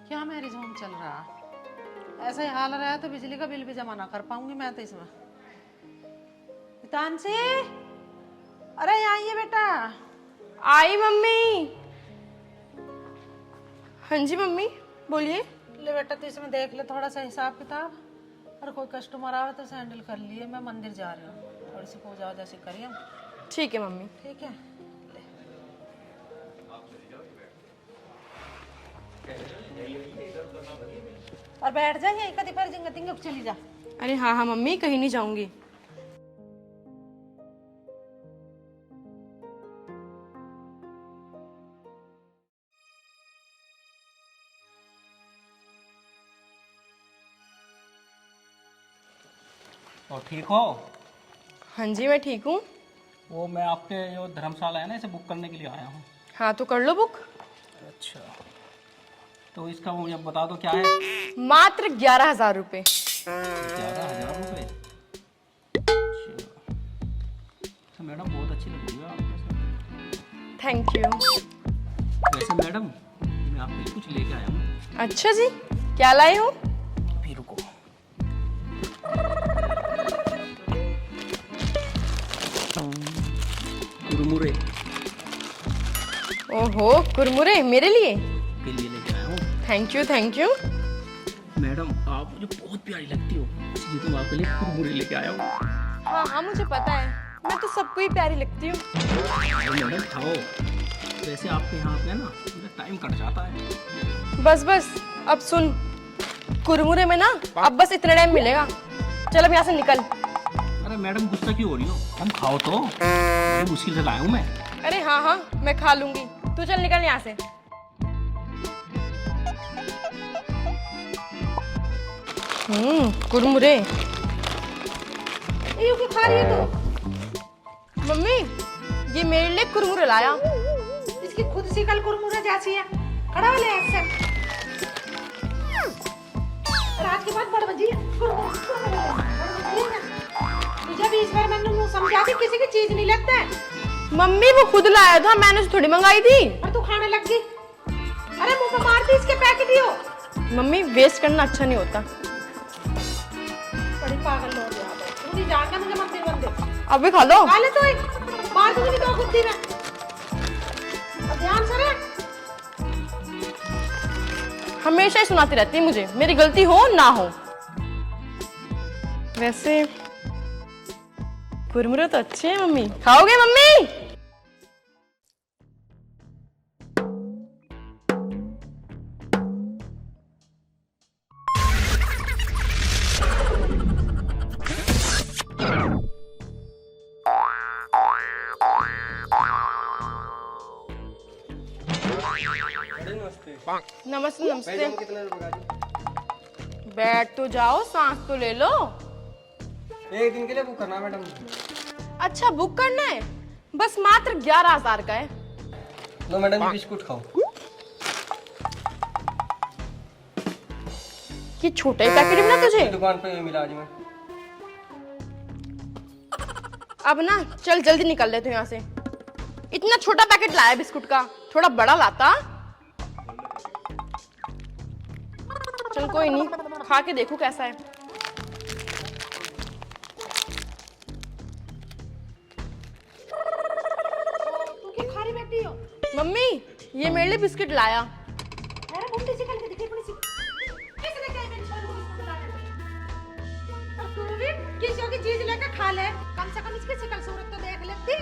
क्या marriage home चल रहा? ऐसा ही हाल रहा तो बिजली का बिल भी जमा ना कर पाऊंगी मैं तो इसमें। तानसी, अरे आइए बेटा। आई मम्मी। हाँ जी मम्मी बोलिए। ले बेटा तो इसमें देख ले थोड़ा सा हिसाब किताब, और कोई कस्टमर आवे तो हैंडल कर लिए। मैं मंदिर जा रही हूँ, थोड़ी सी पूजा वूजा सी करिए। ठीक है मम्मी। ठीक है, और बैठ जा यहीं कभी फिर जिंग चली जा। अरे हाँ हाँ मम्मी, कहीं नहीं जाऊंगी। और ठीक हो? हाँ जी मैं ठीक हूँ। वो मैं आपके जो धर्मशाला है ना, इसे बुक करने के लिए आया हूँ। हाँ तो कर लो बुक। अच्छा, तो इसका वो मुझे बता दो क्या है। मात्र 11,000 रुपये। 11,000 रुपये? अच्छा तो मैडम बहुत अच्छी लग रही है आप। Thank you. वैसे मैडम मैं आपके लिए कुछ लेके आया हूँ। अच्छा जी, क्या लाए हो? फिर रुको। कुरमुरे ओहो, कुरमुरे मेरे लिए? के लिए लेके आया हूँ। Thank you thank you. Madam आप मुझे बहुत प्यारी लगती हो, इसलिए तो मैं आपके लिए कुरमुरे लेके आया हूँ। हाँ हाँ मुझे पता है, मैं तो सबको ही प्यारी लगती हूँ। मैडम खाओ। वैसे आपके यहाँ पे ना मेरा टाइम कट जाता है। बस बस अब सुन, कुरमुरे में ना अब बस इतना टाइम मिलेगा। चल अब यहाँ से निकल। अरे मैडम गुस्सा क्यों हो रही हो? हम खाओ तो, बड़ी मुश्किल से लाया हूँ मैं। अरे हाँ हाँ मैं खा लूंगी, तू चल निकल यहाँ से। कुरमुरे। ये क्यों खा रही है तू? मम्मी ये मेरे लिए कुरमुरे लाया। इसकी खुद सी कल कुरमुरे जैसी है। खड़ा वाले ऐसे रात के बाद बड़ बजी तुझे भी इस बार मैंने मुंह समझा दी, किसी की चीज नहीं लगता है। मम्मी वो खुद लाया था, मैंने उसे थोड़ी मंगाई थी। और तू खाने लग गई। अरे मुंह पे मार दी इसके पैकेट ही हो। मम्मी वेस्ट करना अच्छा नहीं होता। बड़ी पागल हो गया तू, नहीं जानना मुझे मंदिर मंदिर। अभी खा लो। खा ले तो मार दूंगी तो गुद्दी में। अब ध्यान से रह। हमेशा ही सुनाती रहती है मुझे, मेरी गलती हो ना हो। वैसे कुरमुरे तो अच्छे हैं मम्मी, खाओगे मम्मी? नमस्ते नमस्ते। कितने रुपए का? बैठ तो जाओ, सांस तो ले लो। एक दिन के लिए बुक करना है मैडम। अच्छा बुक करना है, बस मात्र 11,000 का है। लो मैडम ये बिस्कुट खाओ। कि छोटा ही पैकेट मिला तुझे? दुकान पे ये मिला आज में। अब ना चल जल्दी निकल ले तू यहाँ से। इतना छोटा पैकेट लाया बिस्कुट का, थोड़ा बड़ा लाता। चल कोई नहीं, खा के देखो कैसा है। तू क्या खा रही बैठी हो? मम्मी ये मेरे लिए बिस्किट लाया। अरे मुंडी से कल के दिखे बड़ी सी। किसने कही मेरी छोरी को बिस्कुट लाने को? और तू भी किसी की चीज लेकर खा ले, कम से कम इसकी शक्ल सूरत तो देख लेती।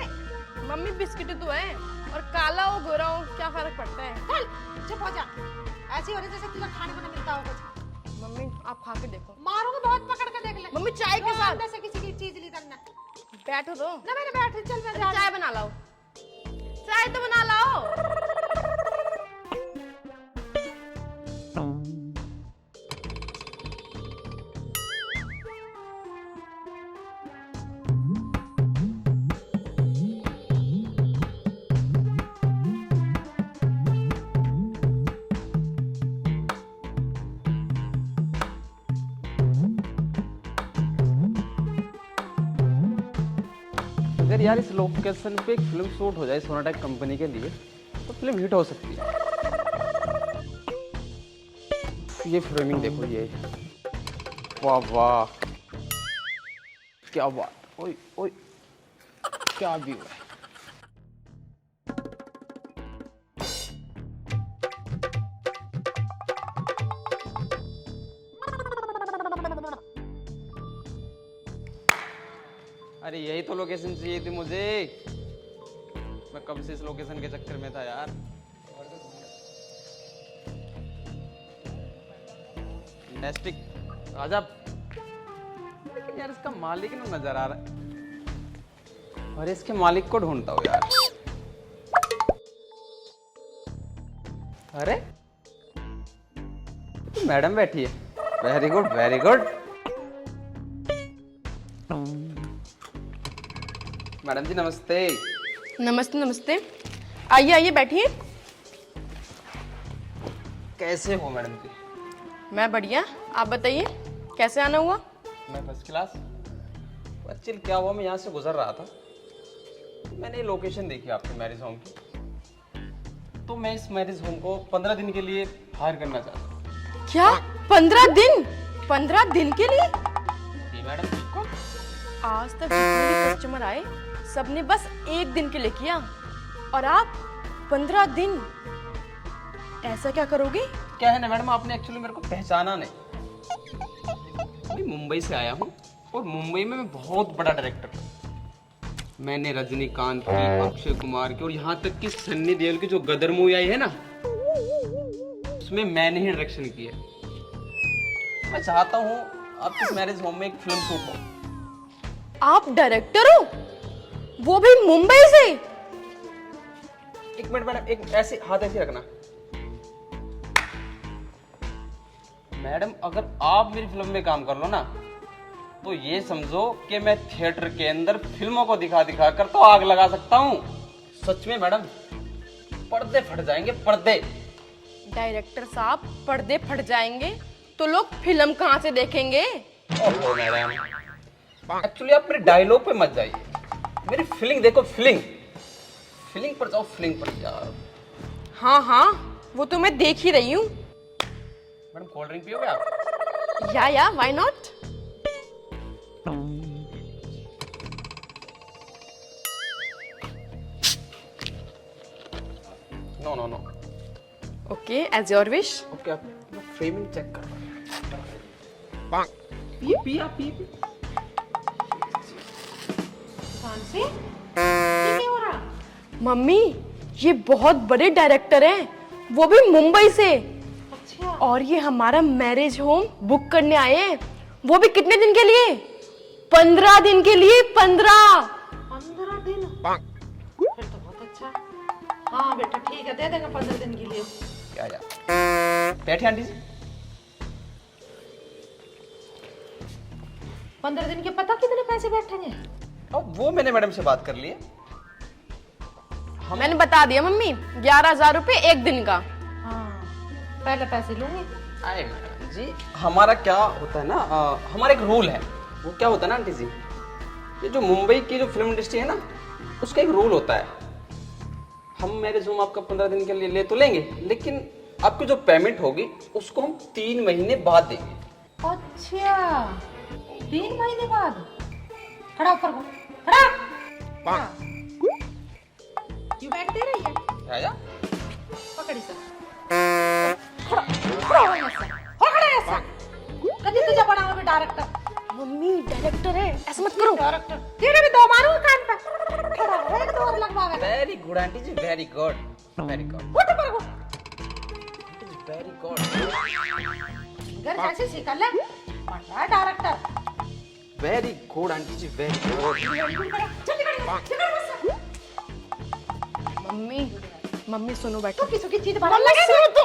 मम्मी बिस्किट तो है, और काला हो गोरा हो क्या फर्क पड़ता है? चल चुप हो जा। ऐसी हो रही जैसे तुझे खाने को ना मिलता हो कुछ। मम्मी आप खा के देखो। मारूंगी बहुत पकड़ के देख ले। मम्मी चाय के साथ। अंदर से किसी की चीज ली करना। बैठो तो। ना मैंने बैठ चल मैं जा। चाय बना लाओ, चाय तो बना लाओ। अगर यार इस लोकेशन पे एक फिल्म शूट हो जाए सोनाटेक कंपनी के लिए तो फिल्म हिट हो सकती है। ये फ्रेमिंग देखो ये, वाह वाह, क्या बात, ओए ओए, क्या व्यू है। अरे यही तो लोकेशन चाहिए थी मुझे, मैं कब से इस लोकेशन के चक्कर में था यार। फैंटास्टिक, गजब। लेकिन यार इसका मालिक ना नजर आ रहा है, और इसके मालिक को ढूंढता हूँ यार। अरे तो मैडम बैठी है, very good very good. Madam ji नमस्ते। नमस्ते नमस्ते, आइए आइए बैठिए। कैसे हो मैडम जी? मैं बढ़िया, आप बताइए कैसे आना हुआ? मैं फर्स्ट क्लास। एक्चुअली क्या हुआ, मैं यहाँ से गुजर रहा था, मैंने लोकेशन देखी आपके मैरिज होम की, तो मैं इस मैरिज होम को 15 दिन के लिए हायर करना चाहता हूँ। क्या 15 दिन? 15 दिन के लिए? जी मैडम बिल्कुल। आज तक जितने भी कस्टमर आए सबने बस 1 दिन के लिए किया, और आप 15 दिन? ऐसा क्या करोगे? क्या है ना मैडम, आपने एक्चुअली मेरे को पहचाना नहीं। मैं मुंबई से आया हूँ, और मुंबई में मैं बहुत बड़ा डायरेक्टर हूँ। मैंने रजनीकांत की, अक्षय कुमार की, और यहाँ तक कि सन्नी देओल की जो गदर मूवी आई है ना, उसमें मैंने ही डायरेक्शन की है। मैं चाहता हूँ आपके इस मैरिज होम में एक फिल्म शूट हो। आप डायरेक्टर हो, वो भी मुंबई से? एक मिनट मैडम, एक ऐसे हाथ ऐसे रखना। मैडम अगर आप मेरी फिल्म में काम कर लो ना, तो ये समझो कि मैं थिएटर के अंदर फिल्मों को दिखा दिखा कर तो आग लगा सकता हूँ। सच में मैडम, पर्दे फट जाएंगे, पर्दे। डायरेक्टर साहब, पर्दे फट जाएंगे तो लोग फिल्म कहाँ से देखेंगे? ओहो मैडम, एक्चुअली आप मेरे डायलॉग पे मत जाइए, मेरी फीलिंग देखो, फीलिंग। फीलिंग पर जाओ, फीलिंग पर जाओ। हाँ हाँ, वो तो मैं देख ही रही हूँ। मैडम कोल्ड ड्रिंक पियोगे आप? या why not. No no no. Okay, as your wish. Okay, आप फ्रेमिंग चेक कर। पी आप पी। से ये क्या हो रहा? मम्मी, ये बहुत बड़े डायरेक्टर हैं, वो भी मुंबई से, अच्छा, और ये हमारा मैरिज होम बुक करने आए हैं, वो भी कितने दिन के लिए? 15 दिन के लिए। 15 दिन? फिर तो बहुत अच्छा। हाँ बेटा ठीक है, दे देंगे 15 दिन के लिए। क्या यार, बैठे आंटी जी। 15 दिन के पता कितने पैसे बैठेंगे? अब वो मैंने मैडम से बात कर ली है। मैंने बता दिया मम्मी, 11,000 रुपए 1 दिन का। हाँ, पहले पैसे लूंगी। आए मैडम जी, हमारा क्या होता है ना, हमारा एक रूल है। वो क्या होता है ना आंटी जी, ये जो मुंबई की जो फिल्म इंडस्ट्री है ना, उसका एक रूल होता है। हम मैरिज होम आपका 15 दिन के लिए ले तो लेंगे, लेकिन आपकी जो पेमेंट होगी उसको हम 3 महीने बाद देंगे। अच्छा, 3 महीने बाद? खड़ा ऊपर को, खड़ा। यू बैठ दे रही है? आया? पकड़ी सर। खड़ा हो ऐसा, हो खड़ा ऐसा। कभी तुझे बनाओ भी डायरेक्टर। मम्मी डायरेक्टर है, ऐसा मत करो। डायरेक्टर तेरे भी 2 मारूं कान पे। खड़ा हो, एक 2 और लगवावे। वेरी गुड आंटी जी, वेरी गुड, वेरी गुड, उठ पर को। Very good. घर कैसे सीख ले? बड़ा डायरेक्टर। वेरी गुड आंटी जी, वेरी गुड। चल निकल बस। मम्मी सुनो, बैठो। तो किसी की चीज बना मम्मी लगे सुनो तो।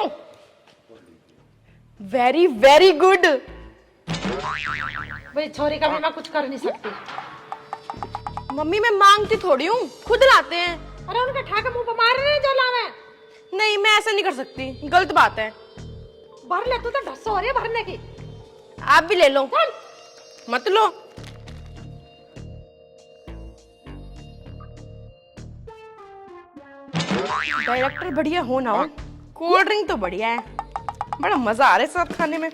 Very very good. भाई छोरी का भी मैं कुछ कर नहीं सकती। मम्मी मैं मांगती थोड़ी हूँ, खुद लाते हैं। अरे उनके ठाके मुंह पे मार रहे जो लावे। नहीं, मैं ऐसा नहीं कर सकती, गलत बात है। भर ले, तू तो ढस्सा हो रही है भरने की। आप भी ले लो। मत लो। डायरेक्टर बढ़िया हो ना हो, कोल्ड ड्रिंक तो बढ़िया है। बड़ा मजा आ रहा है साथ खाने में।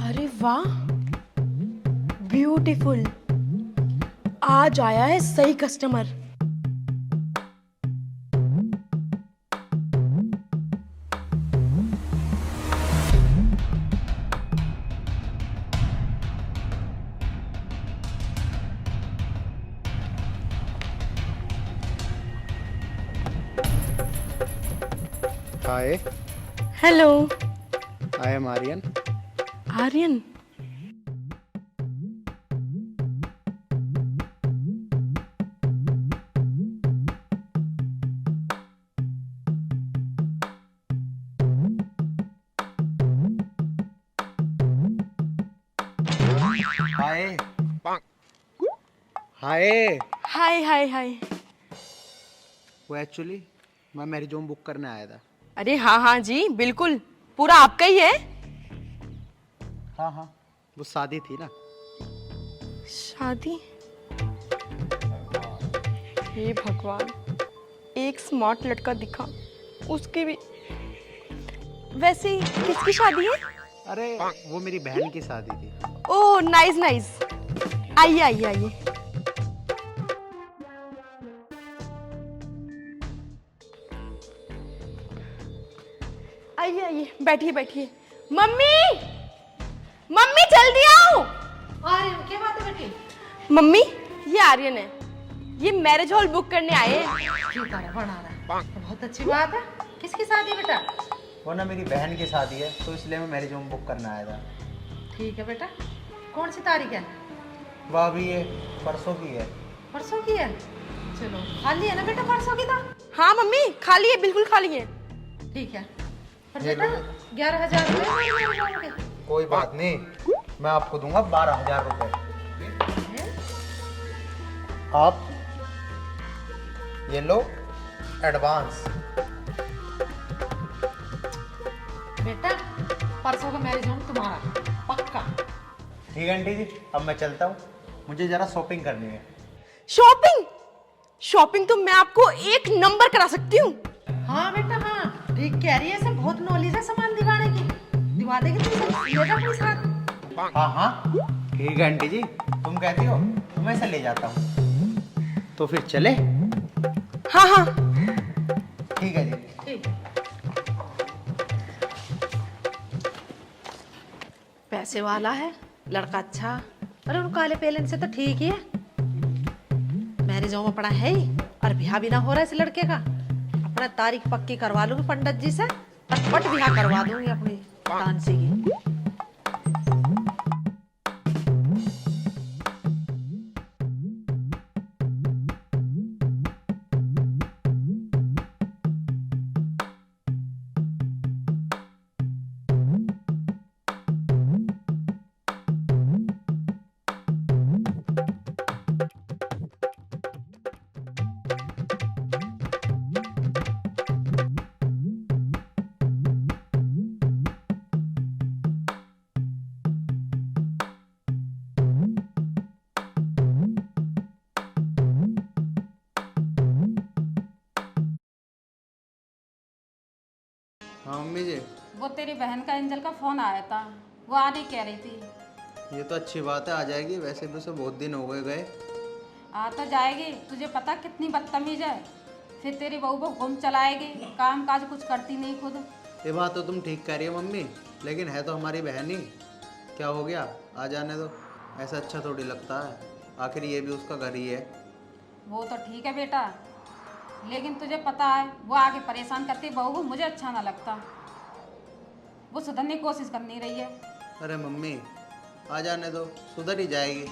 अरे वाह, ब्यूटीफुल। आज आया है सही customer. Hi, hello I am Aryan. Aryan. Hi. Hi. Hi hi hi. वो एक्चुअली मैं मैरिज होम बुक करने आया था। अरे हाँ हाँ जी, बिल्कुल पूरा आपका ही है। हाँ हाँ, वो शादी थी ना। शादी? हे भगवान, एक स्मार्ट लड़का दिखा, उसकी भी। वैसे किसकी शादी है? अरे वो मेरी बहन की शादी थी। Oh nice nice. आइए आइए आइए। आइए आइए, बैठिए बैठिए। मम्मी, मम्मी जल्दी आओ। आर्यन क्या बात है बेटी? मम्मी, ये आर्यन है, ये मैरिज हॉल बुक करने आए हैं। ठीक है, बना रहा है। बहुत अच्छी बात है। किसकी शादी है बेटा? वो ना मेरी बहन की शादी है, तो इसलिए मैं मैरिज होम बुक करने आया था। ठीक है बेटा। कौन सी तारीख है? वो अभी ये परसों की है। परसों की है? चलो, खाली है ना बेटा परसों की तो? हाँ मम्मी, खाली है, बिल्कुल खाली है। ठीक है। पर ये बेटा लो। 11,000 रुपये। कोई बात नहीं, मैं आपको दूंगा 12,000 रुपये। आप ये लो एडवांस। बेटा परसों का मैरिज होम तुम्हारा पक्का। ठीक है आंटी जी, अब मैं चलता हूँ, मुझे जरा शॉपिंग करनी है। शॉपिंग? शॉपिंग तो मैं आपको एक नंबर करा सकती हूँ। हाँ बेटा हाँ, ठीक कह रही है। ऐसे बहुत नॉलेज है सामान दिवाने की। दिवा देगी तुम सब, ले जा अपने साथ। हाँ हाँ ठीक है आंटी जी, तुम कहती हो तो मैं इसे ले जाता हूँ। तो फिर चले? हाँ हाँ। ठीक है जी। ठीक। पैसे वाला है लड़का, अच्छा। अरे उन काले पेलन से तो ठीक ही है। मैरिज होम पड़ा है ही, और ब्याह भी ना हो रहा है इस लड़के का। अपना तारीख पक्की करवा लूंगी पंडित जी से, पट ब्याह करवा दूंगी अपनी तानसी की। हाँ मम्मी जी, वो तेरी बहन का एंजल का फोन आया था, वो आ नहीं कह रही थी। ये तो अच्छी बात है, आ जाएगी। वैसे भी उसे बहुत दिन हो गए। आ तो जाएगी, तुझे पता कितनी बदतमीज है। फिर तेरी बहू को घूम चलाएगी, काम काज कुछ करती नहीं खुद। ये बात तो तुम ठीक कह रही हो मम्मी, लेकिन है तो हमारी बहन ही। क्या हो गया, आ जाने दो। ऐसा अच्छा थोड़ी लगता है, आखिर ये भी उसका घर ही है। वो तो ठीक है बेटा, लेकिन तुझे पता है वो आगे परेशान करती बहू को, मुझे अच्छा ना लगता। वो सुधरने की कोशिश कर नहीं रही है। अरे मम्मी आ जाने दो, सुधर ही जाएगी।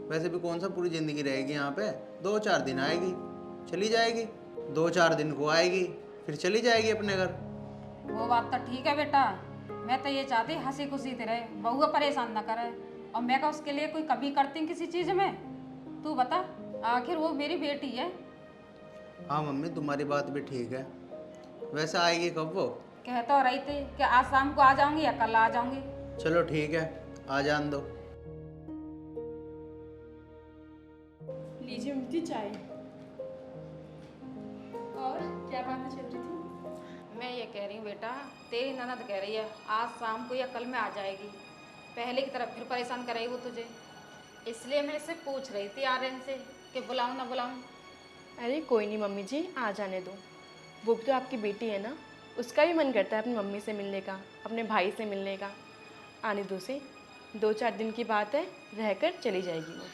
वैसे भी कौन सा पूरी ज़िंदगी रहेगी यहाँ पे। 2-4 दिन आएगी, चली जाएगी। 2-4 दिन को आएगी, फिर चली जाएगी अपने घर। वो बात तो ठीक है बेटा, मैं तो ये चाहती हंसी खुशी से रहे, बहू को परेशान ना करे। और मैं क्या उसके लिए कोई कमी करती हूँ किसी चीज़ में? तू बता, आखिर वो मेरी बेटी है। हाँ मम्मी, तुम्हारी बात भी ठीक है। वैसे आएगी कब वो? कह तो रही थी कि आज शाम को आ जाऊंगी या कल आ जाऊंगी। चलो ठीक है, आ जान दो। लीजिए मम्मी चाय। और क्या बातें चल रही थी? मैं ये कह रही हूँ बेटा, तेरी ननद कह रही है आज शाम को या कल में आ जाएगी। पहले की तरफ फिर परेशान करेगी वो तुझे, इसलिए मैं इससे पूछ रही थी आर्यन से कि बुलाऊं ना बुलाऊं। अरे कोई नहीं मम्मी जी, आ जाने दो। वो भी तो आपकी बेटी है ना, उसका भी मन करता है अपनी मम्मी से मिलने का, अपने भाई से मिलने का। आने दो से, 2-4 दिन की बात है, रहकर चली जाएगी वो।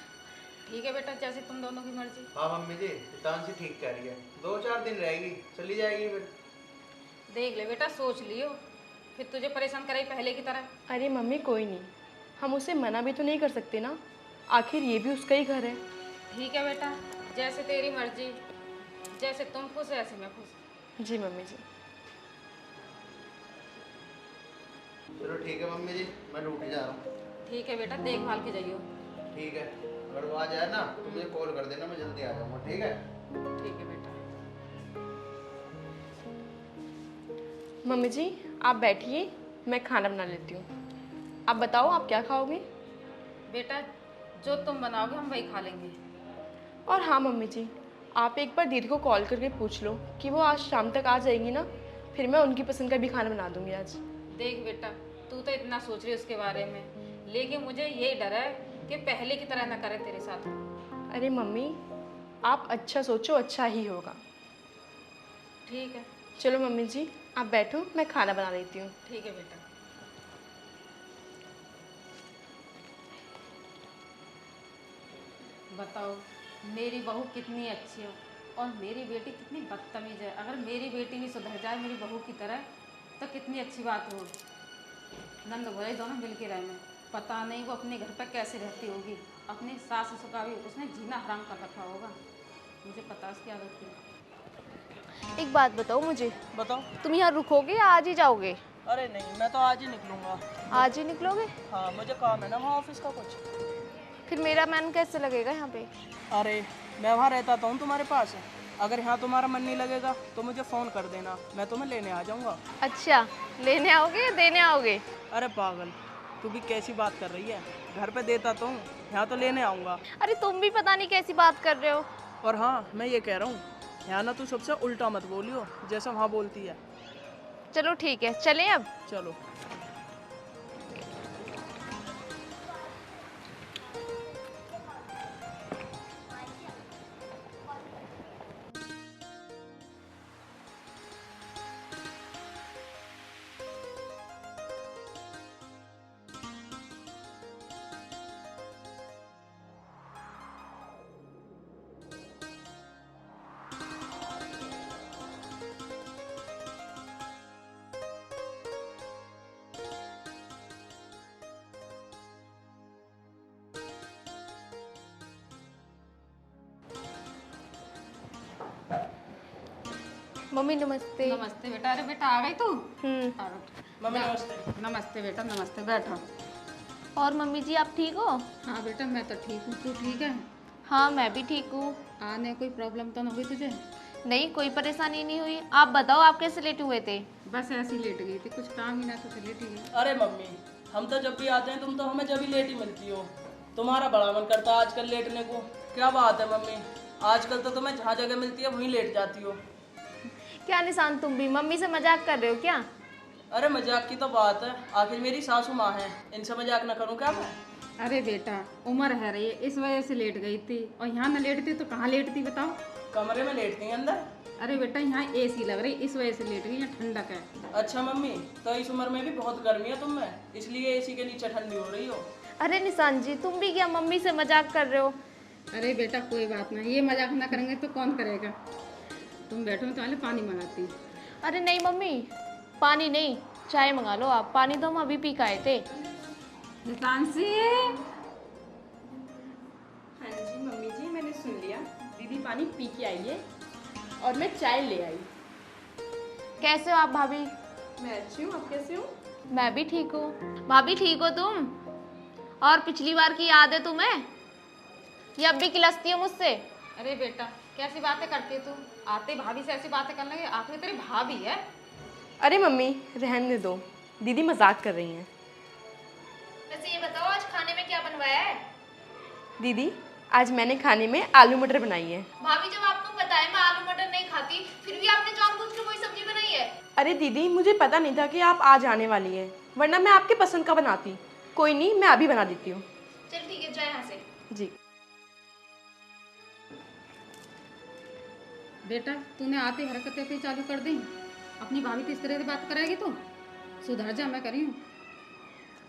ठीक है बेटा, जैसे तुम दोनों की मर्जी। हाँ मम्मी जी, हितांशी ठीक कह रही है, 2-4 दिन रहेगी, चली जाएगी फिर। देख ले बेटा, सोच लियो, फिर तुझे परेशान करेगी पहले की तरह। अरे मम्मी कोई नहीं, हम उसे मना भी तो नहीं कर सकते ना, आखिर ये भी उसका ही घर है। ठीक है बेटा, जैसे तेरी मर्जी, जैसे तुम खुश ऐसे मैं खुश। जी मम्मी जी। चलो ठीक है मम्मी जी, मैं ड्यूटी जा रहा हूँ। ठीक है बेटा, देखभाल के जाइयो। ठीक है, अगर वो आ जाए ना तो मुझे कॉल कर देना, मैं जल्दी आ जाऊँगा। ठीक है? ठीक है बेटा। मम्मी जी आप बैठिए, मैं खाना बना लेती हूँ। आप बताओ आप क्या खाओगे? बेटा जो तुम बनाओगे हम वही खा लेंगे। और हाँ मम्मी जी, आप एक बार दीदी को कॉल करके पूछ लो कि वो आज शाम तक आ जाएंगी ना, फिर मैं उनकी पसंद का भी खाना बना दूँगी आज। देख बेटा, तू तो इतना सोच रही है उसके बारे में, लेकिन मुझे ये डर है कि पहले की तरह ना करे तेरे साथ। अरे मम्मी आप अच्छा सोचो, अच्छा ही होगा। ठीक है। चलो मम्मी जी आप बैठो, मैं खाना बना लेती हूँ। ठीक है बेटा। बताओ, मेरी बहू कितनी अच्छी है और मेरी बेटी कितनी बदतमीज है। अगर मेरी बेटी भी सुधर जाए मेरी बहू की तरह तो कितनी अच्छी बात हो। नंद भोले दोनों मिल के रहें, पता नहीं वो अपने घर पर कैसे रहती होगी। अपनी सास ससुर का भी उसने जीना हराम कर रखा होगा, मुझे पता है उसकी आदत की। एक बात बताओ मुझे, बताओ। तुम यहाँ रुकोगे या आज ही जाओगे? अरे नहीं, मैं तो आज ही निकलूंगा। आज ही निकलोगे? हाँ, मुझे काम है ना वहाँ ऑफिस का कुछ। फिर मेरा मन कैसे लगेगा यहाँ पे? अरे मैं वहाँ रहता तो हूँ तुम्हारे पास, अगर यहाँ तुम्हारा मन नहीं लगेगा तो मुझे फ़ोन कर देना, मैं तुम्हें लेने आ जाऊँगा। अच्छा, लेने आओगे या देने आओगे? अरे पागल, तू भी कैसी बात कर रही है? घर पे देता तो हूँ, यहाँ तो लेने आऊँगा। अरे तुम भी पता नहीं कैसी बात कर रहे हो। और हाँ, मैं ये कह रहा हूँ, यहाँ ना तू सबसे उल्टा मत बोलियो जैसा वहाँ बोलती है। चलो ठीक है, चलें अब? चलो। मम्मी नमस्ते। नमस्ते बेटा। अरे बेटा आ गई तू? आ बैठ। मम्मी नमस्ते। नमस्ते बेटा, नमस्ते, बैठो। और मम्मी जी आप ठीक हो? हाँ बेटा मैं तो ठीक हूँ, तू ठीक है? हाँ मैं भी ठीक हूँ। आने कोई प्रॉब्लम तो नहीं हुई तुझे? नहीं कोई परेशानी नहीं हुई। आप बताओ आप कैसे लेटे हुए थे? बस ऐसे ही लेट गई थी, कुछ काम ही ना तो लेट गई। अरे मम्मी, हम तो जब भी आते हैं तुम तो हमें जब भी लेट ही मिलती हो। तुम्हारा बड़ा मन करता है आजकल लेटने को। क्या बात है मम्मी, आजकल तो तुम्हें जहाँ जगह मिलती है वहीं लेट जाती हो। क्या निशान, तुम भी मम्मी से मजाक कर रहे हो क्या? अरे मजाक की तो बात है, आखिर मेरी सासू माँ है, इनसे मजाक ना करूँ क्या मैं? अरे बेटा उम्र है रही है, इस वजह से लेट गई थी, और यहाँ न लेटती तो कहाँ लेटती बताओ? कमरे में लेटती हैं अंदर। अरे बेटा यहाँ एसी लग रही, इस वजह से लेट गई, यहाँ ठंडक है। अच्छा मम्मी, तो इस उम्र में भी बहुत गर्मी है तुम में, इसलिए एसी के नीचे ठंडी हो रही हो। अरे निशान जी तुम भी क्या मम्मी से मजाक कर रहे हो? अरे बेटा कोई बात नहीं, ये मजाक ना करेंगे तो कौन करेगा। तुम बैठो, मैं तुम्हारे पानी मंगाती। अरे नहीं मम्मी, पानी नहीं, चाय मंगा लो आप। पानी तो हम अभी पी के आए थे। निशांशी। हाँ जी मम्मी जी, मैंने सुन लिया। दीदी पानी पी के आई है और मैं चाय ले आई। कैसे हो आप भाभी? मैं अच्छी हूँ, आप कैसे हो? मैं भी ठीक हूँ। भाभी ठीक हो तुम? और पिछली बार की याद है तुम्हें? ये अब भी किलसती हो मुझसे। अरे बेटा कैसी बातें करती है तू? आते भाभी से ऐसी बातें करने लगे, आखिर तेरी भाभी है। अरे मम्मी रहने दो, दीदी मजाक कर रही हैं। वैसे ये बताओ आज खाने में क्या बनवाया है? दीदी आज मैंने खाने में आलू मटर बनाई है। भाभी जब आपको पता है मैं आलू मटर नहीं खाती, फिर भी आपने जानबूझ के कोई सब्जी बनाई है? अरे दीदी मुझे पता नहीं था कि आप आज आने वाली हैं, वरना मैं आपके पसंद का बनाती। कोई नहीं, मैं अभी बना देती हूँ। चल ठीक है, जाए यहाँ से। जी। बेटा तूने आते हरकतें पे चालू कर दी। अपनी भाभी तो इस तरह से बात करेगी तू? सुधर जा, मैं करी हूँ।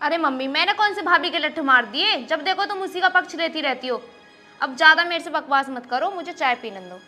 अरे मम्मी मैंने कौन से भाभी के लट्ठे मार दिए? जब देखो तुम उसी का पक्ष लेती रहती हो। अब ज्यादा मेरे से बकवास मत करो, मुझे चाय पीने दो।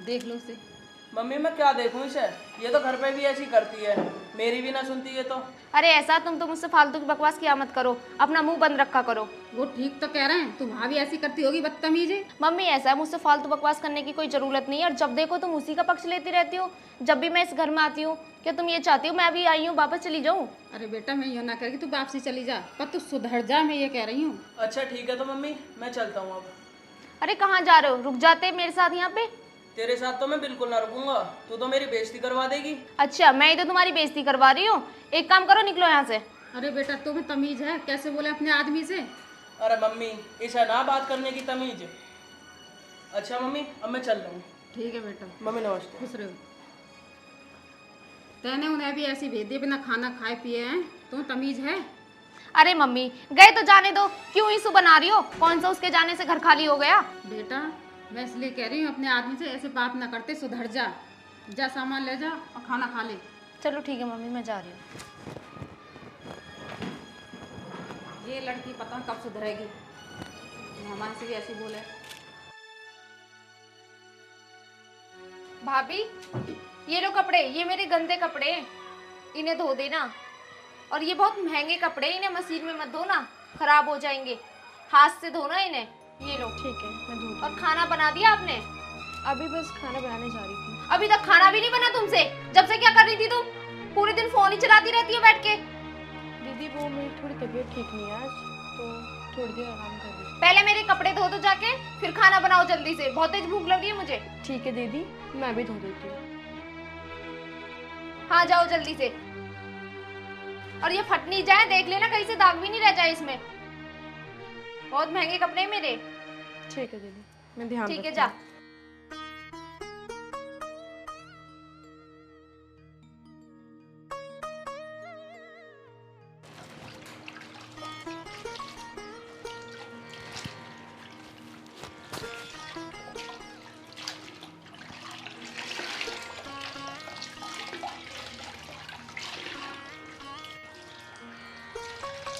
देख लो उसे। मम्मी मैं क्या देखूं इसे, ये तो घर पे भी ऐसी करती है, मेरी भी ना सुनती है तो। अरे ऐसा तुम तो मुझसे फालतू की बकवास किया मत करो, अपना मुंह बंद रखा करो। वो ठीक तो कह रहे हैं, तू भाभी ऐसी करती होगी बदतमीज है। मम्मी ऐसा है, मुझसे फालतू बकवास करने की कोई जरूरत नहीं है, और जब देखो तुम उसी का पक्ष लेती रहती हो। जब भी मैं इस घर में आती हूँ, क्या तुम ये चाहती हो मैं अभी आई हूँ वापस चली जाऊँ? अरे बेटा मैं ये ना करेगी, तू वापसी चली जा, पर तू सुधर जा, मैं ये कह रही हूँ। अच्छा ठीक है तो मम्मी मैं चलता हूँ अब। अरे कहाँ जा रहे हो? रुक जाते मेरे साथ यहाँ पे। तेरे साथ तो मैं बिल्कुल ना रुकूंगा, तू तो मेरी बेइज्जती करवा देगी। अच्छा मैं ही तो तुम्हारी बेइज्जती करवा रही हूँ। एक काम करो, निकलो यहाँ से। अरे बेटा तुम्हें तमीज है, कैसे बोले अपने आदमी से? अरे मम्मी इसे ना बात करने की तमीज। अच्छा मम्मी अब मैं चल रहा हूँ। ठीक है बेटा, मम्मी नमस्ते। खुश रहो। तेने उन्हें भी ऐसी भेज दी बिना खाना खाए पिए हैं, तुम्हें तमीज है? अरे मम्मी गए तो जाने दो, क्यों इशू बना रही हो? कौन सा उसके जाने से घर खाली हो गया? बेटा मैं इसलिए कह रही हूँ अपने आदमी से ऐसे बात ना करते, सुधर जा। जा सामान ले जा और खाना खा ले। चलो ठीक है मम्मी, मैं जा रही हूँ। ये लड़की पता नहीं कब सुधरेगी, मेहमान से भी ऐसे बोले। भाभी ये लो कपड़े, ये मेरे गंदे कपड़े हैं, इन्हें धो देना। और ये बहुत महंगे कपड़े, इन्हें मशीन में मत धोना, खराब हो जाएंगे। हाथ से धोना इन्हें। ये लो। ठीक है मैं धो। और खाना बना दिया आपने? अभी बस खाना बनाने जा रही थी। अभी तक खाना भी नहीं बना तुमसे? जब से क्या कर रही थी तुम? पूरे दिन फोन ही चलाती रहती हो बैठ के। दीदी वो मेरी थोड़ी तबीयत ठीक नहीं है आज, तो थोड़ी देर आराम कर रही पहले मेरे कपड़े धो दो जाके, फिर खाना बनाओ जल्दी से, बहुत तेज भूख लग रही है मुझे। हूँ। ठीक है दीदी मैं भी धो देती हूँ। हाँ जाओ जल्दी से। और ये फट नहीं जाए, देख लेना कहीं से दाग भी नहीं रह जाए इसमें। बहुत महंगे कपड़े हैं मेरे। ठीक है दीदी मैं ध्यान ठीक है रखूंगी। जा।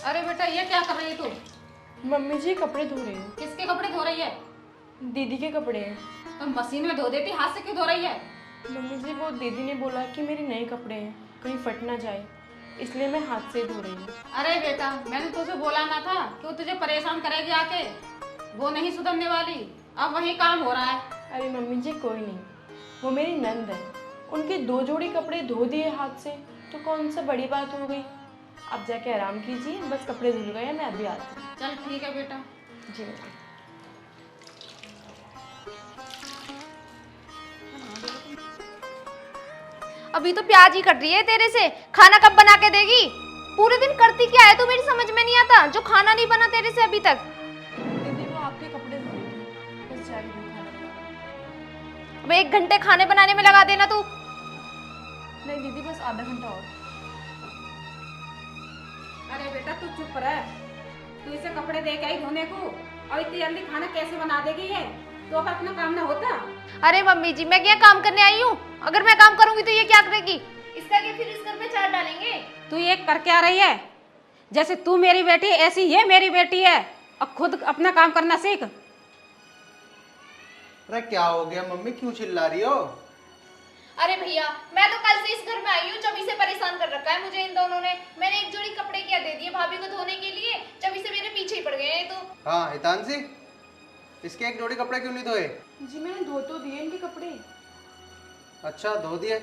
अरे बेटा ये क्या कर रही है तू? मम्मी जी कपड़े धो रही हूँ। किसके कपड़े धो रही है? दीदी के कपड़े हैं। तो मशीन में धो देती, हाथ से क्यों धो रही है? मम्मी जी वो दीदी ने बोला कि मेरे नए कपड़े हैं, कहीं फट ना जाए, इसलिए मैं हाथ से धो रही हूँ। अरे बेटा मैंने तुझे बोला ना था कि वो तुझे परेशान करेगी आके, वो नहीं सुधरने वाली। अब वही काम हो रहा है। अरे मम्मी जी कोई नहीं, वो मेरी नंद है, उनके 2 जोड़ी कपड़े धो दिए हाथ से तो कौन सा बड़ी बात हो गई। आप जाके आराम कीजिए, बस कपड़े धुल गए, मैं अभी आती हूँ। चल ठीक है बेटा। जी मैम। अभी तो प्याज ही कट रही है तेरे से, खाना कब बना के देगी? पूरे दिन करती क्या है तू, मेरी समझ में नहीं आता, जो खाना नहीं बना तेरे से अभी तक। दीदी वो आपके कपड़े धो रही थी, बस जा रही हूँ खाना बनाने। अब 1 घंटे खाने बनाने में लगा देना तू। नहीं दीदी बस आधा घंटा और। अरे बेटा तू चुप रह, तू इसे कपड़े दे के आई धोने को, और इतनी जल्दी खाना कैसे बना देगी ये? तो अब अपना काम ना होता? अरे मम्मी जी मैं क्या काम करने आई हूँ? अगर मैं काम करूंगी तो ये क्या करेगी? इसका क्या फिर इस घर में चार डालेंगे? तू ये कर क्या रही है? जैसे तू मेरी बेटी ऐसी ये मेरी बेटी है, और खुद अपना काम करना सीख। अरे क्या हो गया मम्मी, क्यों चिल्ला रही हो? अरे भैया मैं तो कल से इस घर में आई हूँ, जब इसे परेशान कर रखा है मुझे इन दोनों ने। मैंने 1 जोड़ी कपड़े क्या दे दिए भाभी को धोने के लिए, जब इसे मेरे पीछे ही पड़ गए हैं तो। हाँ हितांशी, इसके 1 जोड़ी कपड़े क्यों नहीं धोए? जी मैंने धो तो दिए इनके कपड़े। अच्छा धो दिए?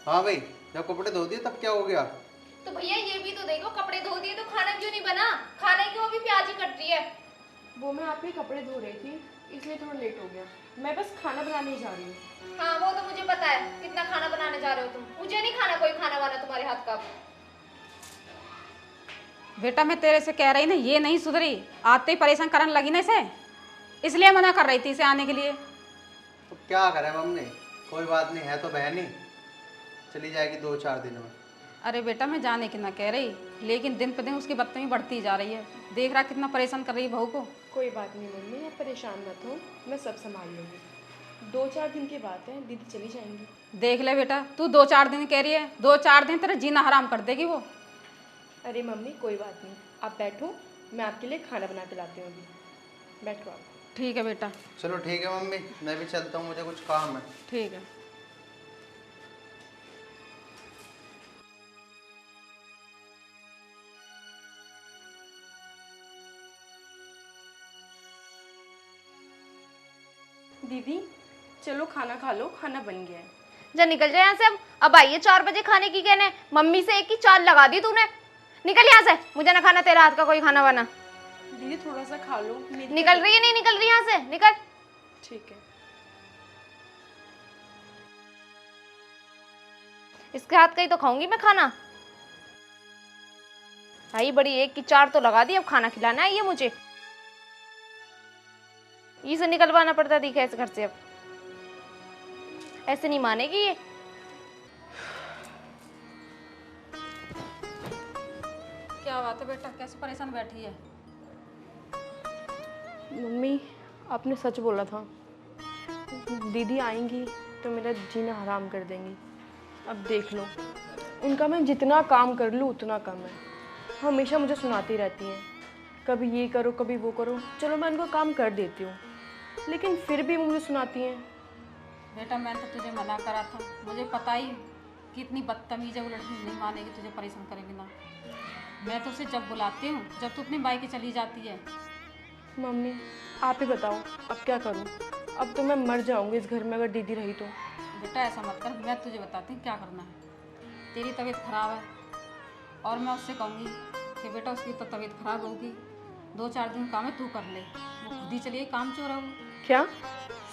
हाँ भाई, जब कपड़े धो दिए तब क्या हो गया? तो भैया ये भी तो देखो, कपड़े धो दिए तो खाना क्यों नहीं बना? खाने की वो भी प्याज ही कट रही है। वो मैं आपके कपड़े धो रही थी, इसलिए थोड़ा लेट हो गया। मैं बस खाना बनाने ही जा रही हूँ। हाँ वो तो मुझे पता है, कितना खाना बनाने जा रहे हो तुम। मुझे नहीं खाना कोई खाना वाना तुम्हारे हाथ का। बेटा मैं तेरे से कह रही ना, ये नहीं सुधरी, आते ही परेशान करने लगी ना इसे, इसलिए मना कर रही थी इसे आने के लिए। तो क्या करें मम्मी, कोई बात नहीं, है तो बहन ही, चली जाएगी 2-4 दिनों में। अरे बेटा मैं जाने की ना कह रही, लेकिन दिन पर दिन उसकी बदतमीजी बढ़ती जा रही है। देख रहा कितना परेशान कर रही है बहू को। कोई बात नहीं मम्मी, आप परेशान मत हो, मैं सब संभाल लूँगी। 2-4 दिन की बात है, दीदी चली जाएंगी। देख ले बेटा, तू 2-4 दिन कह रही है, 2-4 दिन तेरा जीना हराम कर देगी वो। अरे मम्मी कोई बात नहीं, आप बैठो, मैं आपके लिए खाना बना के लाती हूँ अभी। बैठो आप। ठीक है बेटा। चलो ठीक है मम्मी, मैं भी चलता हूँ, मुझे कुछ काम है। ठीक है। दीदी चलो खाना खा लो, खाना बन गया है। जा निकल जाए यहाँ से अब आइए 4 बजे खाने की कहने। मम्मी से एक ही चाल लगा दी तूने। निकल यहाँ से, मुझे ना खाना तेरा हाथ का कोई खाना बना। दीदी थोड़ा सा खा लो। निकल रही है, नहीं निकल रही यहाँ से, निकल। ठीक है। इसके हाथ का ही तो खाऊंगी मैं खाना। आई बड़ी, एक की 4 तो लगा दी, अब खाना खिलाना है ये मुझे। इसे निकलवाना पड़ता दिखा इस घर से। अब ऐसे नहीं मानेगी ये। क्या बात है बेटा, कैसे परेशान बैठी है? मम्मी आपने सच बोला था, दीदी आएंगी तो मेरा जीना हराम कर देंगी। अब देख लो, उनका मैं जितना काम कर लूँ उतना कम है। हमेशा मुझे सुनाती रहती हैं, कभी ये करो कभी वो करो। चलो मैं उनको काम कर देती हूँ, लेकिन फिर भी मुझे सुनाती हैं। बेटा मैंने तो तुझे मना करा था, मुझे पता ही कि इतनी बदतमीज है वो लड़की, नहीं मानेगी, तुझे परेशान करेगी ना। मैं तो उसे जब बुलाती हूँ जब तू अपनी बाइक चली जाती है। मम्मी आप ही बताओ अब क्या करूँ? अब तो मैं मर जाऊँगी इस घर में अगर दीदी रही तो। बेटा ऐसा मत कर, मैं तुझे बताती हूँ क्या करना है। तेरी तबीयत ख़राब है और मैं उससे कहूँगी कि बेटा उसकी तो तबीयत ख़राब होगी, 2-4 दिन काम है तू कर ले। वो खुद ही चलिए, काम चोर है वो। क्या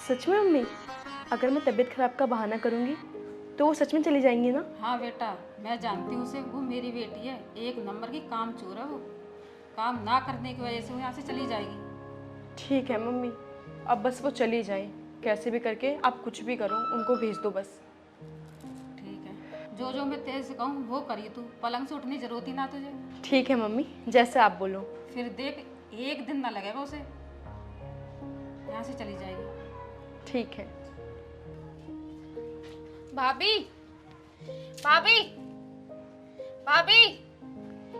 सच में मम्मी? अगर मैं तबीयत खराब का बहाना करूँगी तो वो सच में चली जाएंगी ना? हाँ बेटा मैं जानती हूँ उसे, वो मेरी बेटी है, 1 नंबर की काम चोर है वो। काम ना करने की वजह से वो यहाँ से चली जाएगी। ठीक है मम्मी, अब बस वो चली जाए, कैसे भी करके आप कुछ भी करो, उनको भेज दो बस। ठीक है, जो जो मैं तेरे से कहूँ वो करिए तू, पलंग से उठने की जरूरत ही ना तुझे। ठीक है मम्मी, जैसे आप बोलो। फिर देख 1 दिन ना लगेगा उसे, यहाँ से चली जाएगी। ठीक है। भाभी, भाभी, भाभी,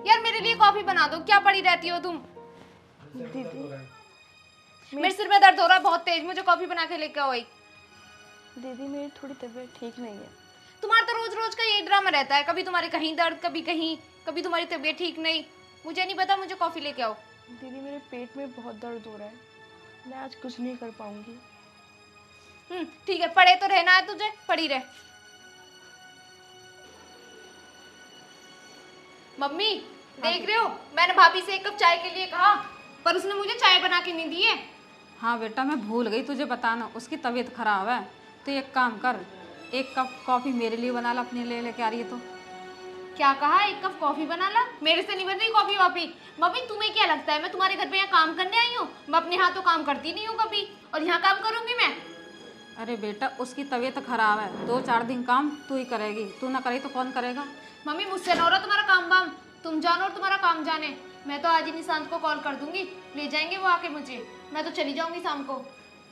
यार मेरे लिए कॉफी बना दो। क्या पड़ी रहती हो तुम? मेरे सिर में दर्द हो रहा है बहुत तेज, मुझे कॉफी बना के लेके आओ। दीदी मेरी थोड़ी तबीयत ठीक नहीं है। तुम्हारा तो रोज रोज का यही ड्रामा रहता है, कभी तुम्हारे कहीं दर्द, कभी कहीं, कभी तुम्हारी तबीयत ठीक नहीं। मुझे नहीं पता, मुझे कॉफी लेके आओ। दीदी मेरे पेट में बहुत दर्द हो रहा है, मैं आज कुछ नहीं कर पाऊंगी। ठीक है, पड़े तो रहना है तुझे, पड़ी रह। मम्मी देख रहे हो, मैंने भाभी से 1 कप चाय के लिए कहा, पर उसने मुझे चाय बना के नहीं दी है। हाँ बेटा मैं भूल गई तुझे बताना, उसकी तबीयत खराब है। तो एक काम कर, 1 कप कॉफ़ी मेरे लिए बना ला, अपने लिए लेके आ रही है तो। क्या कहा? 1 कप कॉफी बना ला? मेरे से नहीं बन रही कॉफी वॉफी। मम्मी तुम्हें क्या लगता है मैं तुम्हारे घर पे यहाँ काम करने आई हूँ? मैं अपने हाथों काम करती नहीं हूँ कभी, और यहाँ काम करूंगी मैं? अरे बेटा उसकी तबीयत खराब है, 2-4 दिन काम तू ही करेगी, तू ना करेगी तो कौन करेगा? मम्मी मुझसे ना हो रहा तुम्हारा काम वाम, तुम जानो और तुम्हारा काम जाने। मैं तो आज ही निशांत को कॉल कर दूंगी, ले जाएंगे वो आके मुझे। मैं तो चली जाऊंगी शाम को।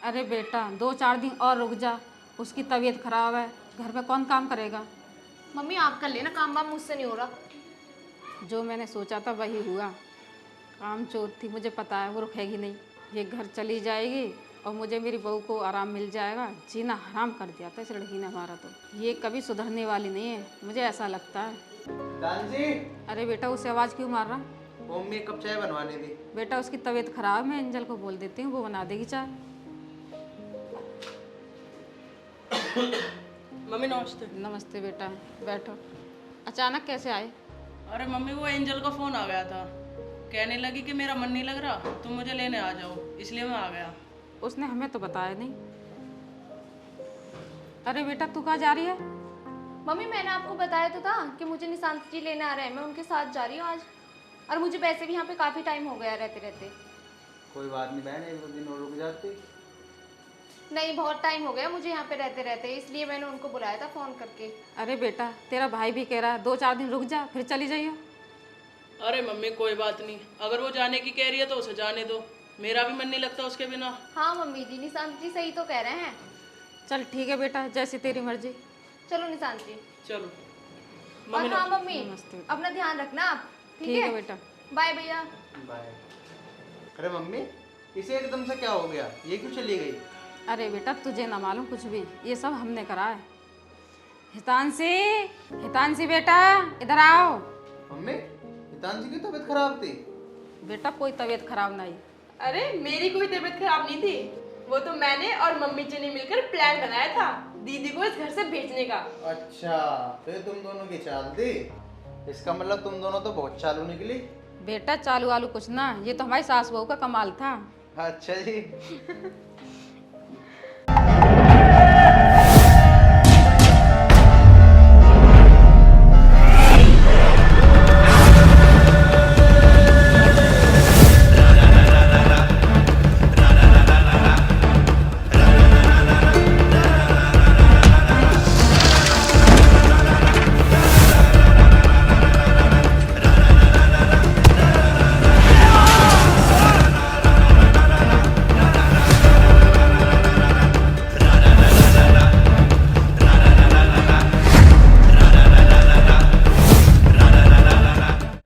अरे बेटा 2-4 दिन और रुक जा, उसकी तबीयत खराब है, घर पे कौन काम करेगा? मम्मी आप कर लेना काम वाम, मुझसे नहीं हो रहा। जो मैंने सोचा था वही हुआ, काम चोर थी, मुझे पता है वो रुकेगी नहीं। ये घर चली जाएगी और मुझे मेरी बहू को आराम मिल जाएगा। जीना हराम कर दिया था इस लड़की ने हमारा, तो ये कभी सुधरने वाली नहीं है, मुझे ऐसा लगता है। दादी, अरे बेटा उसे आवाज़ क्यों मार रहा? मम्मी 1 कप चाय बनवानी थी। बेटा उसकी तबीयत खराब है, मैं एंजल को बोल देती हूँ, वो बना देगी चाय। मम्मी नमस्ते। नमस्ते बेटा, बैठो। अचानक कैसे आए? अरे मम्मी वो एंजल का फोन आ गया था, कहने लगी कि मेरा मन नहीं लग रहा, तुम मुझे लेने आ जाओ, इसलिए मैं आ गया। उसने हमें तो बताया नहीं। अरे बेटा तू कहाँ जा रही है? मम्मी मैंने आपको बताया तो था कि मुझे निशांत जी लेने आ रहे हैं, मैं उनके साथ जा रही हूँ आज। और मुझे वैसे भी यहाँ पे काफ़ी टाइम हो गया रहते रहते। कोई बात नहीं बहन, एक दो दिन और रुक जाती। नहीं, बहुत टाइम हो गया मुझे यहाँ पे रहते रहते, इसलिए मैंने उनको बुलाया था फ़ोन करके। अरे बेटा तेरा भाई भी कह रहा है 2-4 दिन रुक जा फिर चली जाइयो। अरे मम्मी कोई बात नहीं, अगर वो जाने की कह रही है तो उसे जाने दो, मेरा भी मन नहीं लगता उसके बिना। हाँ मम्मी जी, निशांत जी सही तो कह रहे हैं। चल ठीक है बेटा, जैसी तेरी मर्जी। चलो निशांत जी। चलो और हाँ मम्मी, नमस्ते। अपना ध्यान रखना आप। ठीक है बेटा। बाय भैया। बाय। अरे मम्मी, इसे एकदम से क्या हो गया, ये क्यों चली गई? अरे बेटा तुझे ना मालूम कुछ भी, ये सब हमने करा है। हितांशी, हितांशी बेटा इधर आओ। मम्मी, हितांशी की तबीयत खराब थी? बेटा कोई तबीयत खराब नहीं। अरे मेरी कोई तबीयत खराब नहीं थी, वो तो मैंने और मम्मी जी ने मिलकर प्लान बनाया था दीदी को इस घर से भेजने का। अच्छा, तो ये तुम दोनों की चाल थी? इसका मतलब तुम दोनों तो बहुत चालू निकली। बेटा चालू वालू कुछ ना, ये तो हमारी सास बहू का कमाल था। अच्छा जी।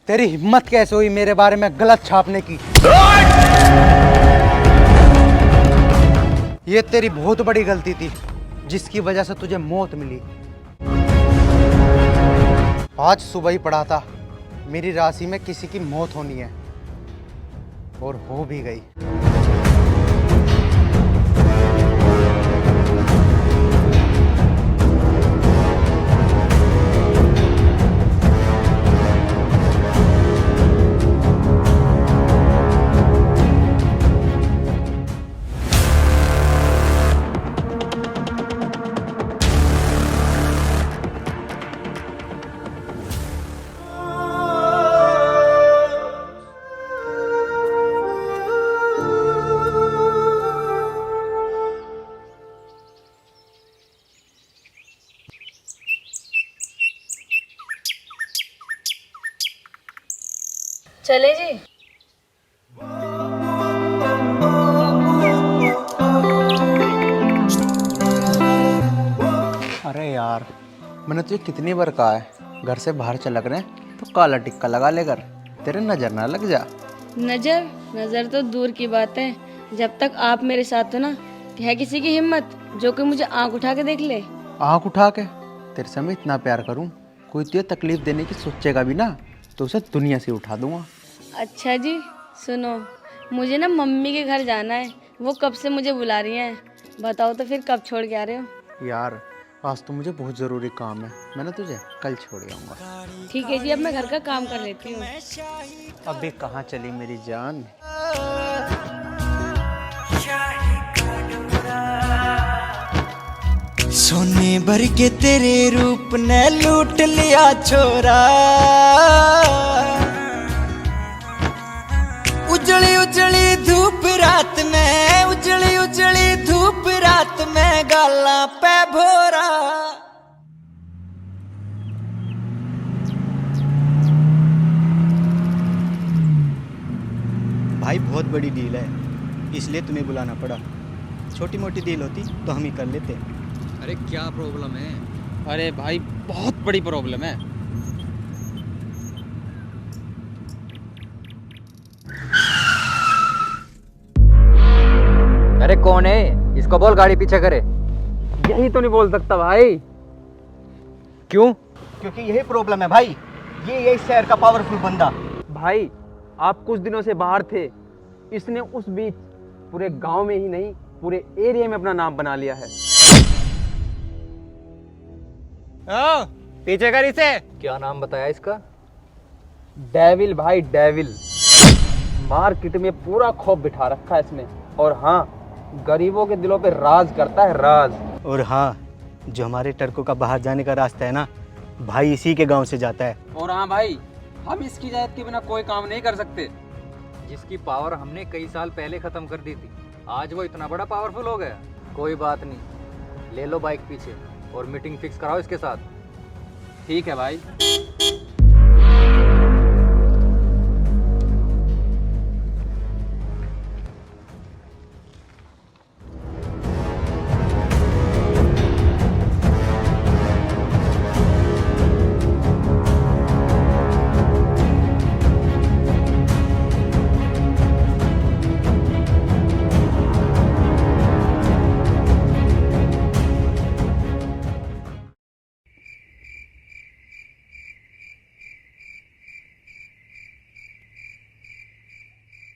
तेरी हिम्मत कैसे हुई मेरे बारे में गलत छापने की? ये तेरी बहुत बड़ी गलती थी, जिसकी वजह से तुझे मौत मिली। आज सुबह ही पढ़ा था मेरी राशि में किसी की मौत होनी है, और हो भी गई। चले जी। अरे यार, मैंने तुझे कितनी बार कहा है घर से बाहर चलक रहे तो काला टिक्का लगा लेकर, तेरे नजर ना लग जा। नजर तो दूर की बात है, जब तक आप मेरे साथ हो ना, है किसी की हिम्मत जो कि मुझे आंख उठा के देख ले। आँख उठा के? तेरे से मैं इतना प्यार करूं, कोई तुझे तकलीफ देने की सोचेगा भी ना तो उसे दुनिया से उठा दूंगा। अच्छा जी सुनो, मुझे ना मम्मी के घर जाना है, वो कब से मुझे बुला रही हैं। बताओ तो फिर कब छोड़ के आ रहे हो? यार आज तो मुझे बहुत ज़रूरी काम है, मैं ना तुझे कल छोड़ आऊँगा। ठीक है जी, अब मैं घर का काम कर लेती हूँ। अबे कहाँ चली मेरी जान? सोने भर के तेरे रूप ने लूट लिया छोरा, उजली उजली धूप रात में, उजली उजली धूप रात में गाला पे भोरा। भाई बहुत बड़ी डील है, इसलिए तुम्हें बुलाना पड़ा। छोटी मोटी डील होती तो हम ही कर लेते। अरे क्या प्रॉब्लम है? अरे भाई बहुत बड़ी प्रॉब्लम है। अरे कौन है? इसको बोल गाड़ी पीछे करे। यही तो नहीं बोल सकता भाई। क्यों? क्योंकि यही प्रॉब्लम है भाई, ये शहर का पावरफुल बंदा। भाई आप कुछ दिनों से बाहर थे, इसने उस बीच पूरे गांव में ही नहीं पूरे एरिया में अपना नाम बना लिया है। पीछे कर इसे। क्या नाम बताया इसका? डेविल भाई डेविल, मार्केट में पूरा खौफ बिठा रखा है इसने। और हाँ, गरीबों के दिलों पे राज करता है, राज। और हाँ, जो हमारे टर्कों का बाहर जाने का रास्ता है ना, भाई इसी के गांव से जाता है। और हाँ भाई, हम इसकी जायद के बिना कोई काम नहीं कर सकते। जिसकी पावर हमने कई साल पहले खत्म कर दी थी, आज वो इतना बड़ा पावरफुल हो गया। कोई बात नहीं, ले लो बाइक पीछे और मीटिंग फिक्स कराओ इसके साथ। ठीक है भाई।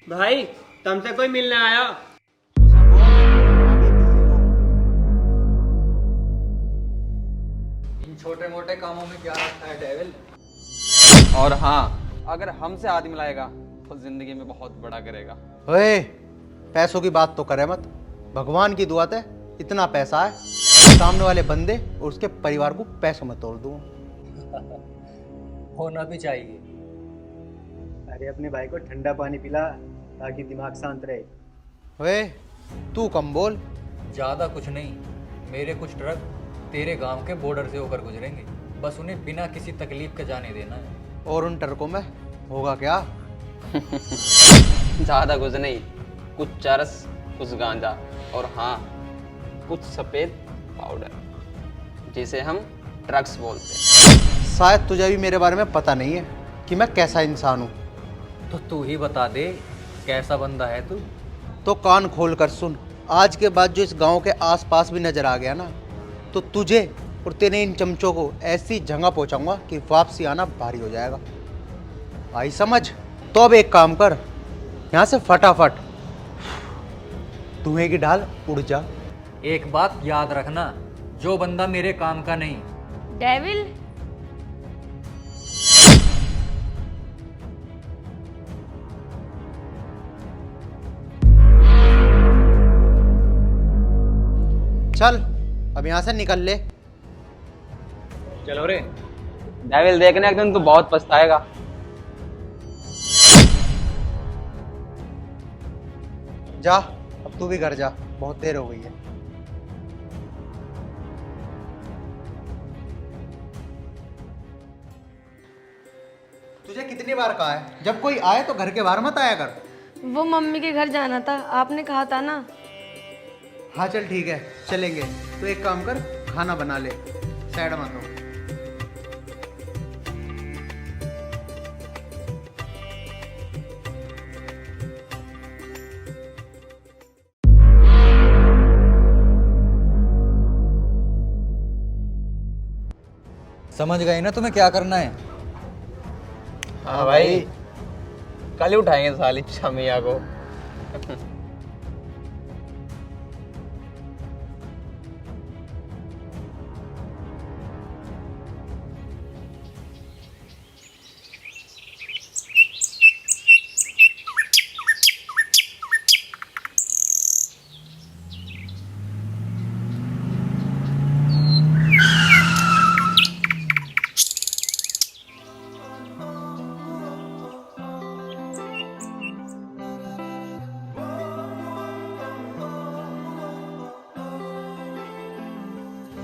भाई तुमसे कोई मिलने आया? इन छोटे मोटे कामों में क्या रखा है डेविल? और हाँ, अगर हमसे आदमी मिलाएगा तो जिंदगी में बहुत बड़ा करेगा। ओए, पैसों की बात तो करे मत। भगवान की दुआ है, इतना पैसा है सामने वाले बंदे और उसके परिवार को पैसों में तोड़ दूं। होना भी चाहिए। अरे अपने भाई को ठंडा पानी पिला ताकि दिमाग शांत रहे। ओए, तू कम बोल। ज़्यादा कुछ नहीं, मेरे कुछ ट्रक तेरे गांव के बॉर्डर से होकर गुजरेंगे, बस उन्हें बिना किसी तकलीफ के जाने देना है। और उन ट्रकों में होगा क्या? ज़्यादा कुछ नहीं, कुछ चरस, कुछ गांजा और हाँ, कुछ सफ़ेद पाउडर, जिसे हम ड्रग्स बोलते हैं। शायद तुझे भी मेरे बारे में पता नहीं है कि मैं कैसा इंसान हूँ। तो तू ही बता दे, कैसा बंदा है तू? तो कान खोल कर सुन। आज के बाद जो इस गांव के आसपास भी नजर आ गया ना, तो तुझे और तेरे इन चमचों को ऐसी जगह पहुंचाऊंगा कि वापसी आना भारी हो जाएगा। आई समझ? तो अब एक काम कर, यहाँ से फटाफट धुएं की ढाल उड़ जा। एक बात याद रखना, जो बंदा मेरे काम का नहीं। डेविल, चल अब यहाँ से निकल ले। चलो रे। डेविल देखने एक दिन तू बहुत पछताएगा। जा, अब तू भी घर जा, बहुत देर हो गई है। तुझे कितनी बार कहा है, जब कोई आए तो घर के बाहर मत आया कर। वो मम्मी के घर जाना था, आपने कहा था ना। हाँ चल ठीक है, चलेंगे। तो एक काम कर, खाना बना ले, साइड मत हो। समझ गए ना तुम्हें क्या करना है? हाँ भाई, कल ही उठाएंगे साली शमिया को।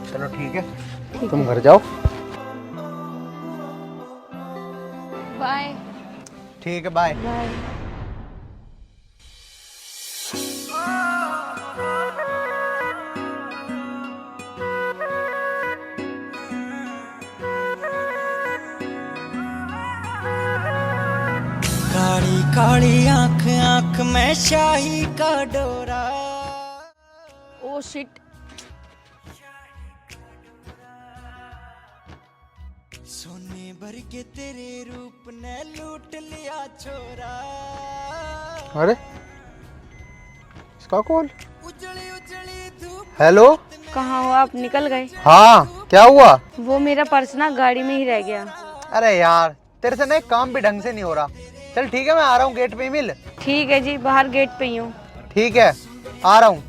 चलो ठीक है, तुम घर जाओ। बाय। ठीक है, बाय। बाय। काली काली आंख आंख में शाही का डोरा। Oh shit. सोने भर के तेरे रूप ने लूट लिया छोरा। अरे इसका कॉल। उजली उजली धूप। हेलो, कहाँ हो आप? निकल गए? हाँ क्या हुआ? वो मेरा पर्स ना गाड़ी में ही रह गया। अरे यार तेरे से ना एक काम भी ढंग से नहीं हो रहा। चल ठीक है, मैं आ रहा हूँ, गेट पे ही मिल। ठीक है जी, बाहर गेट पे ही हूँ। ठीक है, आ रहा हूँ।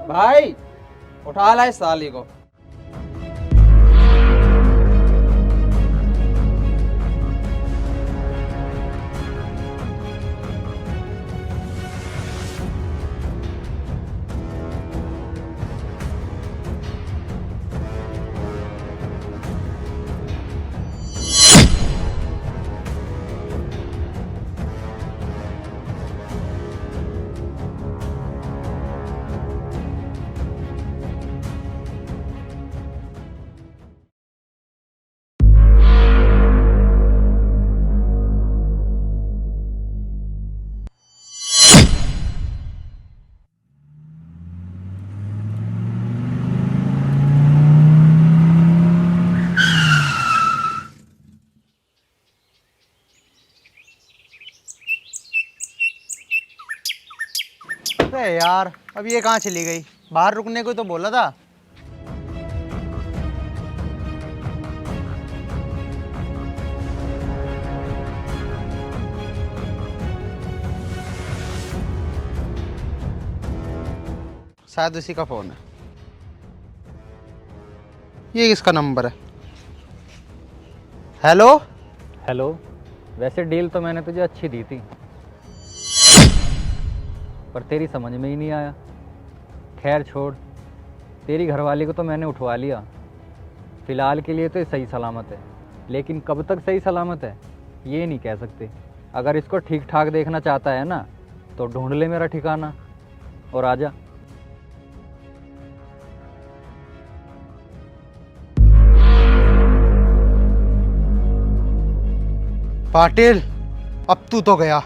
भाई उठा ला इस साली को। अरे यार, अब ये कहाँ चली गई? बाहर रुकने को तो बोला था। शायद उसी का फोन है। ये किसका नंबर है? हेलो। हेलो, वैसे डील तो मैंने तुझे अच्छी दी थी, पर तेरी समझ में ही नहीं आया। खैर छोड़, तेरी घरवाली को तो मैंने उठवा लिया। फ़िलहाल के लिए तो ये सही सलामत है, लेकिन कब तक सही सलामत है ये नहीं कह सकते। अगर इसको ठीक ठाक देखना चाहता है ना, तो ढूंढ ले मेरा ठिकाना और आजा। पाटिल, अब तू तो गया।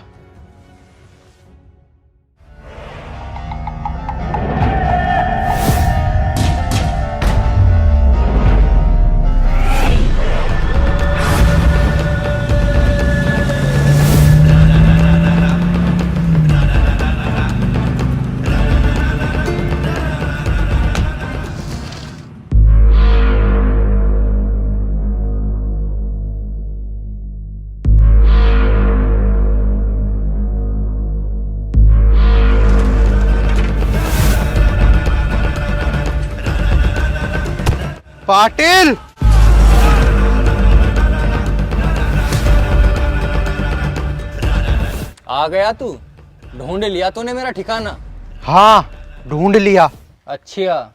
पाटिल, आ गया तू? ढूंढ लिया तूने मेरा ठिकाना? हाँ, ढूंढ लिया। अच्छा,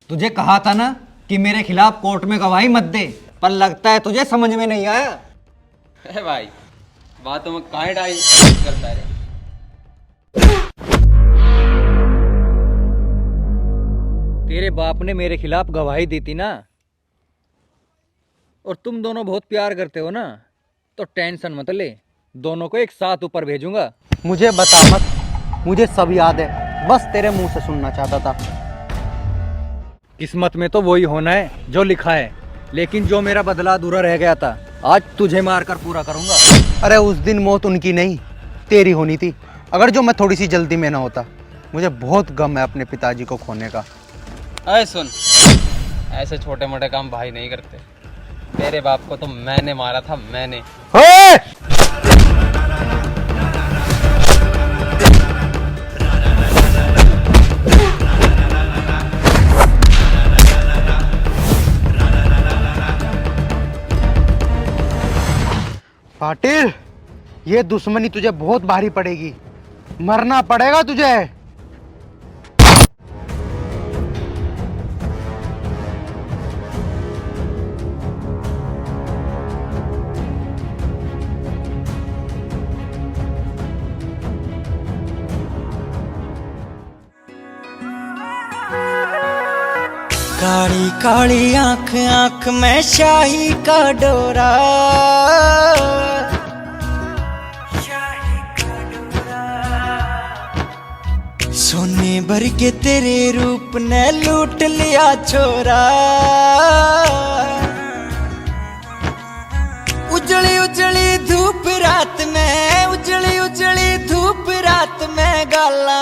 तुझे कहा था ना कि मेरे खिलाफ कोर्ट में गवाही मत दे, पर लगता है तुझे समझ में नहीं आया। है भाई, बातों में काहे डाई करता है। तेरे बाप ने मेरे खिलाफ गवाही दी थी ना, और तुम दोनों बहुत प्यार करते हो ना, तो टेंशन मत ले, दोनों को एक साथ ऊपर भेजूंगा। मुझे बता मत, मुझे सब याद है, बस तेरे मुंह से सुनना चाहता था। किस्मत में तो वही होना है जो लिखा है, लेकिन जो मेरा बदला अधूरा रह गया था, आज तुझे मारकर पूरा करूंगा। अरे उस दिन मौत उनकी नहीं, तेरी होनी थी, अगर जो मैं थोड़ी सी जल्दी में ना होता। मुझे बहुत गम है अपने पिताजी को खोने का। अरे सुन, ऐसे छोटे मोटे काम भाई नहीं करते। तेरे बाप को तो मैंने मारा था, मैंने। पाटिल, ये दुश्मनी तुझे बहुत भारी पड़ेगी, मरना पड़ेगा तुझे। काली काली आंख आंख में शाही का डोरा, सोने भर के तेरे रूप ने लूट लिया छोरा। उजली उजली धूप रात में, उजली उजली धूप रात में गाला